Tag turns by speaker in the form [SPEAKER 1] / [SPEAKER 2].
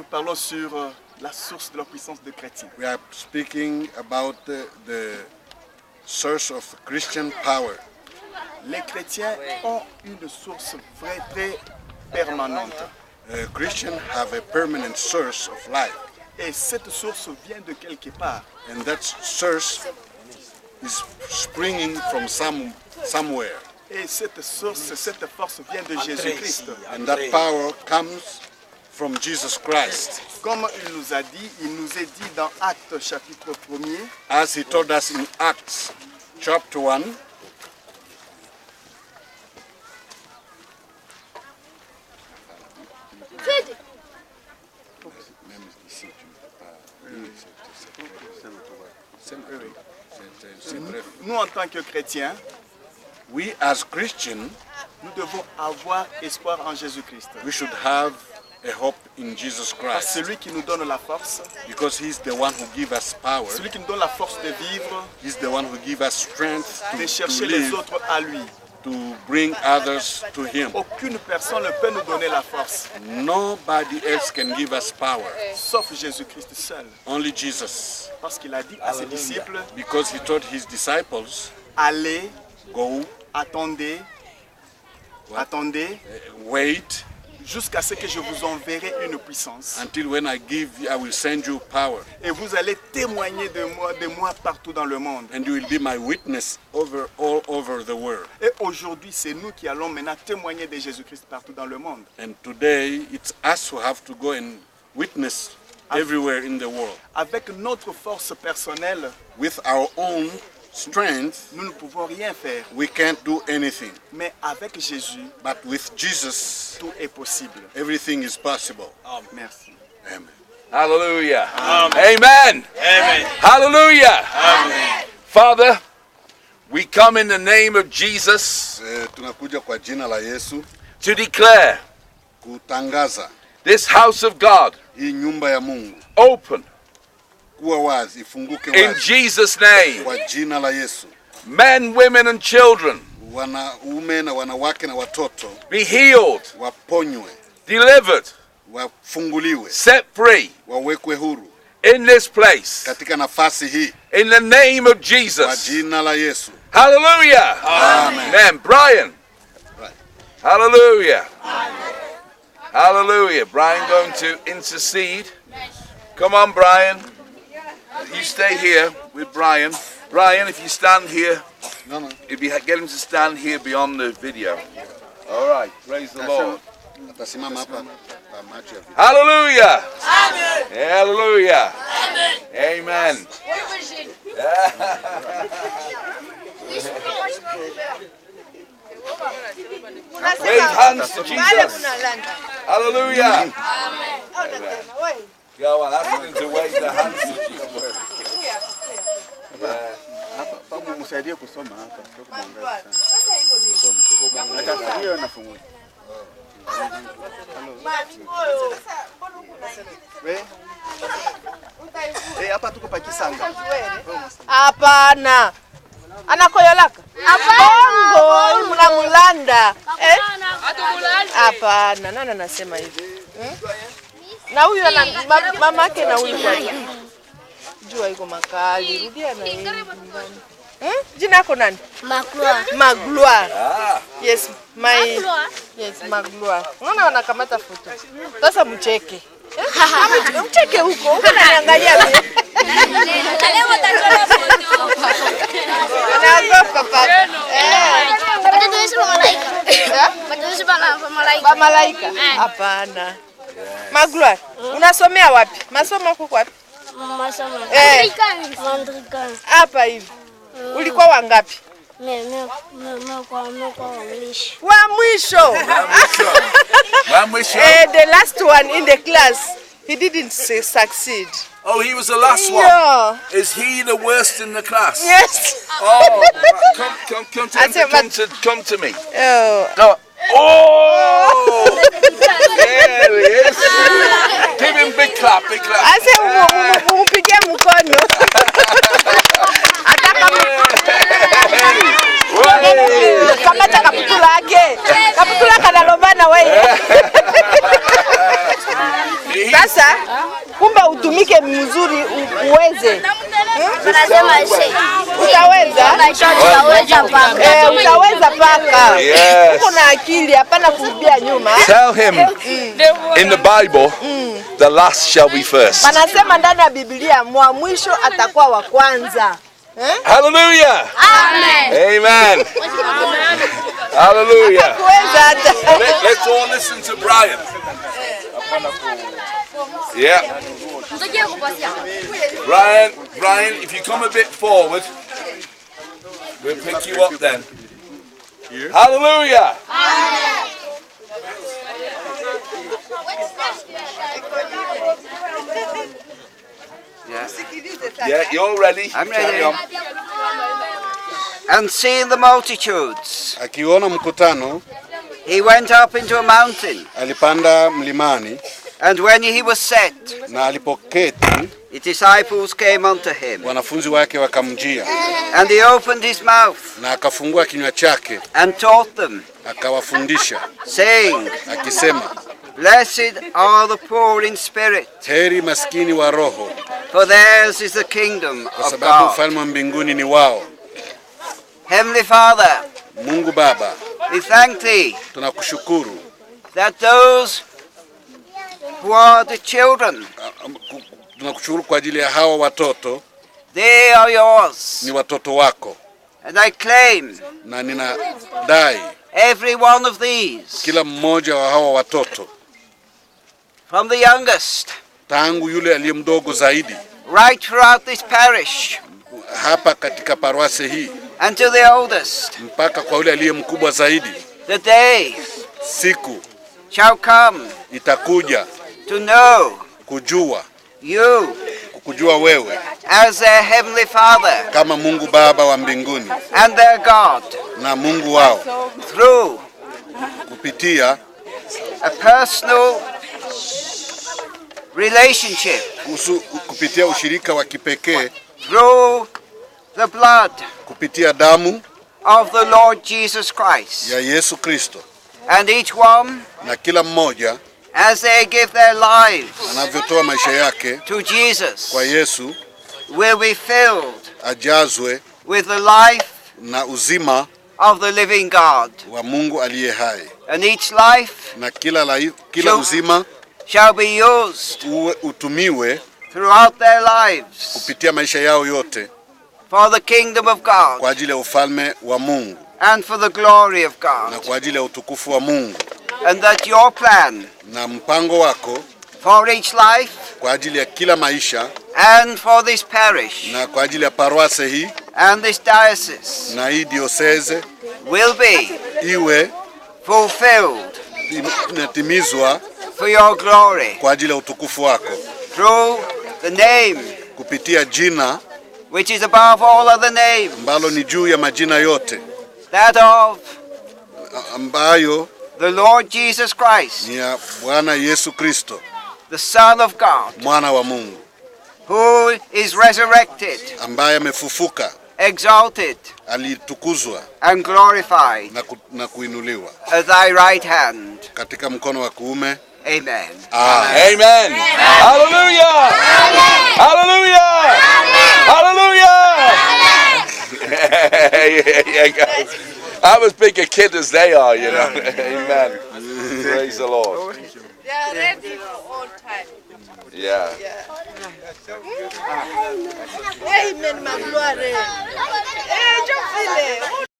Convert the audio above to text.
[SPEAKER 1] Nous parlons sur la source de la puissance de chrétiens.
[SPEAKER 2] We are speaking about the source of Christian power.
[SPEAKER 1] Les chrétiens ont une source vraie, très permanente.
[SPEAKER 2] Christians have a permanent source of life.
[SPEAKER 1] Et cette source vient de quelque part.
[SPEAKER 2] And that source is springing from somewhere.
[SPEAKER 1] Et cette source, cette force vient de Jésus-Christ.
[SPEAKER 2] And that power comes from Jesus Christ.
[SPEAKER 1] Comme il nous a dit, il nous est dit dans Actes chapitre 1er.
[SPEAKER 2] As he told us in Acts chapter 1.
[SPEAKER 1] Nous, en tant que chrétiens,
[SPEAKER 2] we as Christians,
[SPEAKER 1] nous devons avoir espoir en Jésus-Christ.
[SPEAKER 2] We should have a hope in Jesus Christ.
[SPEAKER 1] C'est lui qui nous donne la force.
[SPEAKER 2] Because he's the one who gives us power.
[SPEAKER 1] C'est lui qui nous donne la force de vivre.
[SPEAKER 2] He's the one who gives us strength
[SPEAKER 1] de chercher les autres à lui.
[SPEAKER 2] To bring others to him.
[SPEAKER 1] Aucune personne ne peut nous donner la force.
[SPEAKER 2] Nobody else can give us power.
[SPEAKER 1] Sauf Jésus-Christ seul.
[SPEAKER 2] Only Jesus.
[SPEAKER 1] Parce qu'il a dit à ses disciples.
[SPEAKER 2] Because he told his disciples.
[SPEAKER 1] Allez.
[SPEAKER 2] Go.
[SPEAKER 1] Attendez. Attendez.
[SPEAKER 2] Wait.
[SPEAKER 1] Jusqu'à ce que je vous enverrai une puissance.
[SPEAKER 2] Until when I will send you power.
[SPEAKER 1] Et vous allez témoigner de moi partout dans le monde.
[SPEAKER 2] And you will be my witness all over the world.
[SPEAKER 1] Et aujourd'hui, c'est nous qui allons maintenant témoigner de Jésus-Christ partout dans le monde.
[SPEAKER 2] And today, it's us who have to go and witness everywhere in the world.
[SPEAKER 1] Avec notre force personnelle,
[SPEAKER 2] with our own strength,
[SPEAKER 1] nous ne pouvons rien faire.
[SPEAKER 2] We can't do anything.
[SPEAKER 1] Mais avec Jésus,
[SPEAKER 2] but with Jesus,
[SPEAKER 1] tout est possible.
[SPEAKER 2] Everything is possible.
[SPEAKER 1] Merci.
[SPEAKER 2] Amen.
[SPEAKER 3] Hallelujah.
[SPEAKER 4] Amen.
[SPEAKER 3] Amen.
[SPEAKER 4] Amen.
[SPEAKER 3] Hallelujah.
[SPEAKER 4] Amen.
[SPEAKER 3] Father, we come in the name of Jesus
[SPEAKER 2] tunakuja kwa jina la Yesu
[SPEAKER 3] to declare
[SPEAKER 2] kutangaza
[SPEAKER 3] this house of God
[SPEAKER 2] hii nyumba ya Mungu
[SPEAKER 3] open
[SPEAKER 2] ifunguke wazi.
[SPEAKER 3] In Jesus' name.
[SPEAKER 2] Kwa jina la Yesu.
[SPEAKER 3] Men, women and children
[SPEAKER 2] wanaume na wanawake na watoto
[SPEAKER 3] be healed,
[SPEAKER 2] waponywe,
[SPEAKER 3] delivered,
[SPEAKER 2] wafunguliwe,
[SPEAKER 3] set free,
[SPEAKER 2] wawekwe huru
[SPEAKER 3] in this place,
[SPEAKER 2] katika nafasi hii,
[SPEAKER 3] in the name of Jesus.
[SPEAKER 2] Kwa jina la Yesu.
[SPEAKER 3] Hallelujah.
[SPEAKER 2] Amen.
[SPEAKER 3] Amen. Brian.
[SPEAKER 2] Right.
[SPEAKER 3] Hallelujah. Amen. Hallelujah. Brian going to intercede. Come on, Brian. You stay here with Brian. Brian, if you stand here, if you get him to stand here beyond the video. All right. Praise the Lord. Hallelujah.
[SPEAKER 4] Amen.
[SPEAKER 3] Hallelujah.
[SPEAKER 4] Amen.
[SPEAKER 3] Amen. Wave hands to Jesus. Hallelujah.
[SPEAKER 4] Amen.
[SPEAKER 3] Go on, ask him to wave the hands to Jesus.
[SPEAKER 1] Msaidie kusoma hapa. Sasa hiyo nafungua. Hapa tuko pa Kisanga.
[SPEAKER 5] Hapana. Anakoyolaka? Bongo, mnamulanda. Hapana, nani anasema hivi? Na huyu ana mamake na huyu kwa jua iko makali. Rudia na yeye nyumbani. Jina lako nani? Magloire. Yes, Magloire. Unaona wanakamata foto. Sasa mcheke. Mcheke huko, unaniangalia mimi.
[SPEAKER 4] Leo utachora foto.
[SPEAKER 5] Naogopa papa.
[SPEAKER 4] Batoto malaika. Batoto malaika.
[SPEAKER 5] Malaika? Hapana. Magloire, unasomea wapi? Masomo huko wapi?
[SPEAKER 4] Masomo. Anglican.
[SPEAKER 5] Hapa hivi. Ulikuwa wangapi?
[SPEAKER 4] Mimi kwa
[SPEAKER 5] mwisho.
[SPEAKER 3] Wa mwisho.
[SPEAKER 5] The last one in the class, he didn't succeed.
[SPEAKER 3] Oh, he was the last one.
[SPEAKER 5] Yeah.
[SPEAKER 3] Is he the worst in the class?
[SPEAKER 5] Yes.
[SPEAKER 3] Oh, come to me.
[SPEAKER 5] Oh.
[SPEAKER 3] No. Oh! There he is. Give him big clap, big clap.
[SPEAKER 5] I said, umpigie mkono. Kamata kaputula yake. Kaputula kanalomba na wewe. Sasa uwe mzuri uweze.
[SPEAKER 4] Wanasema she.
[SPEAKER 5] Utaweza?
[SPEAKER 4] Utaweza paka.
[SPEAKER 5] Utaweza paka.
[SPEAKER 3] Yes.
[SPEAKER 5] Uko na akili, hapana kurudia nyuma.
[SPEAKER 3] Tell him in the Bible, the last shall be first.
[SPEAKER 5] Wanasema ndani ya Biblia mwa mwisho atakuwa wa kwanza.
[SPEAKER 3] Hallelujah.
[SPEAKER 4] Amen.
[SPEAKER 3] Amen. Hallelujah.
[SPEAKER 5] Kuweza.
[SPEAKER 3] Let's all listen to Brian. Yeah. Brian, if you come a bit forward, we'll pick you up then. Hallelujah. Yeah, you're ready.
[SPEAKER 6] I'm ready. And seeing the multitudes,
[SPEAKER 2] Akiona mkutano,
[SPEAKER 6] he went up into a mountain.
[SPEAKER 2] alipanda mlimani,
[SPEAKER 6] And when he was set,
[SPEAKER 2] na alipoketi,
[SPEAKER 6] his disciples came unto him.
[SPEAKER 2] wanafunzi wake wakamjia,
[SPEAKER 6] And he opened his mouth
[SPEAKER 2] na akafungua kinywa chake,
[SPEAKER 6] and taught them,
[SPEAKER 2] akawafundisha,
[SPEAKER 6] saying,
[SPEAKER 2] akisema,
[SPEAKER 6] Blessed are the poor in spirit,
[SPEAKER 2] heri maskini wa roho,
[SPEAKER 6] for theirs is the kingdom
[SPEAKER 2] kwa
[SPEAKER 6] of
[SPEAKER 2] sababu
[SPEAKER 6] God.
[SPEAKER 2] ufalme wa mbinguni ni wao.
[SPEAKER 6] Heavenly Father,
[SPEAKER 2] Mungu Baba,
[SPEAKER 6] we thank thee
[SPEAKER 2] tunakushukuru
[SPEAKER 6] that those who are the children,
[SPEAKER 2] tunakushukuru kwa ajili ya hawa watoto,
[SPEAKER 6] they are yours.
[SPEAKER 2] ni watoto wako,
[SPEAKER 6] And I claim
[SPEAKER 2] na ninadai
[SPEAKER 6] every one of these,
[SPEAKER 2] kila mmoja wa hawa watoto,
[SPEAKER 6] from the youngest
[SPEAKER 2] tangu yule aliye mdogo zaidi
[SPEAKER 6] right throughout this parish,
[SPEAKER 2] hapa katika parwase hii
[SPEAKER 6] and to the oldest,
[SPEAKER 2] mpaka kwa yule aliye mkubwa zaidi,
[SPEAKER 6] the day
[SPEAKER 2] siku
[SPEAKER 6] shall come
[SPEAKER 2] itakuja
[SPEAKER 6] to know
[SPEAKER 2] kujua,
[SPEAKER 6] you
[SPEAKER 2] wewe
[SPEAKER 6] as their Heavenly Father
[SPEAKER 2] kama Mungu Baba wa mbinguni
[SPEAKER 6] and their God,
[SPEAKER 2] na Mungu wao,
[SPEAKER 6] through
[SPEAKER 2] kupitia
[SPEAKER 6] a personal relationship,
[SPEAKER 2] kupitia ushirika wa kipekee,
[SPEAKER 6] through the blood
[SPEAKER 2] kupitia damu
[SPEAKER 6] of the Lord Jesus Christ.
[SPEAKER 2] ya Yesu Kristo,
[SPEAKER 6] And each one,
[SPEAKER 2] na kila mmoja
[SPEAKER 6] as they give their lives
[SPEAKER 2] anavyotoa maisha yake
[SPEAKER 6] to Jesus,
[SPEAKER 2] kwa Yesu,
[SPEAKER 6] will be filled
[SPEAKER 2] ajazwe
[SPEAKER 6] with the life
[SPEAKER 2] na uzima
[SPEAKER 6] of the living God.
[SPEAKER 2] wa Mungu aliye hai,
[SPEAKER 6] And each life
[SPEAKER 2] na kila uzima
[SPEAKER 6] shall be used
[SPEAKER 2] utumiwe
[SPEAKER 6] throughout their lives
[SPEAKER 2] kupitia maisha yao yote
[SPEAKER 6] for the kingdom of God
[SPEAKER 2] kwa ajili ya ufalme wa Mungu
[SPEAKER 6] and for the glory of
[SPEAKER 2] na
[SPEAKER 6] God.
[SPEAKER 2] kwa ajili ya utukufu wa Mungu,
[SPEAKER 6] And that your plan
[SPEAKER 2] na mpango wako
[SPEAKER 6] for each life
[SPEAKER 2] kwa ajili ya kila maisha
[SPEAKER 6] and for this parish
[SPEAKER 2] na kwa ajili ya parwase hii
[SPEAKER 6] and this diocese
[SPEAKER 2] na hii diocese
[SPEAKER 6] will be
[SPEAKER 2] iwe
[SPEAKER 6] fulfilled
[SPEAKER 2] inatimizwa
[SPEAKER 6] for your glory
[SPEAKER 2] kwa ajili ya utukufu wako,
[SPEAKER 6] through the name
[SPEAKER 2] kupitia jina
[SPEAKER 6] which is above all other names,
[SPEAKER 2] ambalo ni juu ya majina yote,
[SPEAKER 6] that of
[SPEAKER 2] ambayo
[SPEAKER 6] the Lord Jesus Christ,
[SPEAKER 2] ni ya Bwana Yesu Kristo,
[SPEAKER 6] the Son of God,
[SPEAKER 2] mwana wa Mungu,
[SPEAKER 6] who is resurrected,
[SPEAKER 2] ambaye amefufuka,
[SPEAKER 6] exalted,
[SPEAKER 2] alitukuzwa
[SPEAKER 6] and glorified
[SPEAKER 2] na kuinuliwa
[SPEAKER 6] at thy right hand.
[SPEAKER 2] katika mkono wa kuume.
[SPEAKER 6] Amen.
[SPEAKER 3] Amen. Hallelujah. Hallelujah. Hallelujah. Yeah, guys. I'm as big a kid as they are, you know. Amen. Praise the Lord.
[SPEAKER 5] They are ready for all time.
[SPEAKER 3] Yeah.
[SPEAKER 5] Amen, my glory.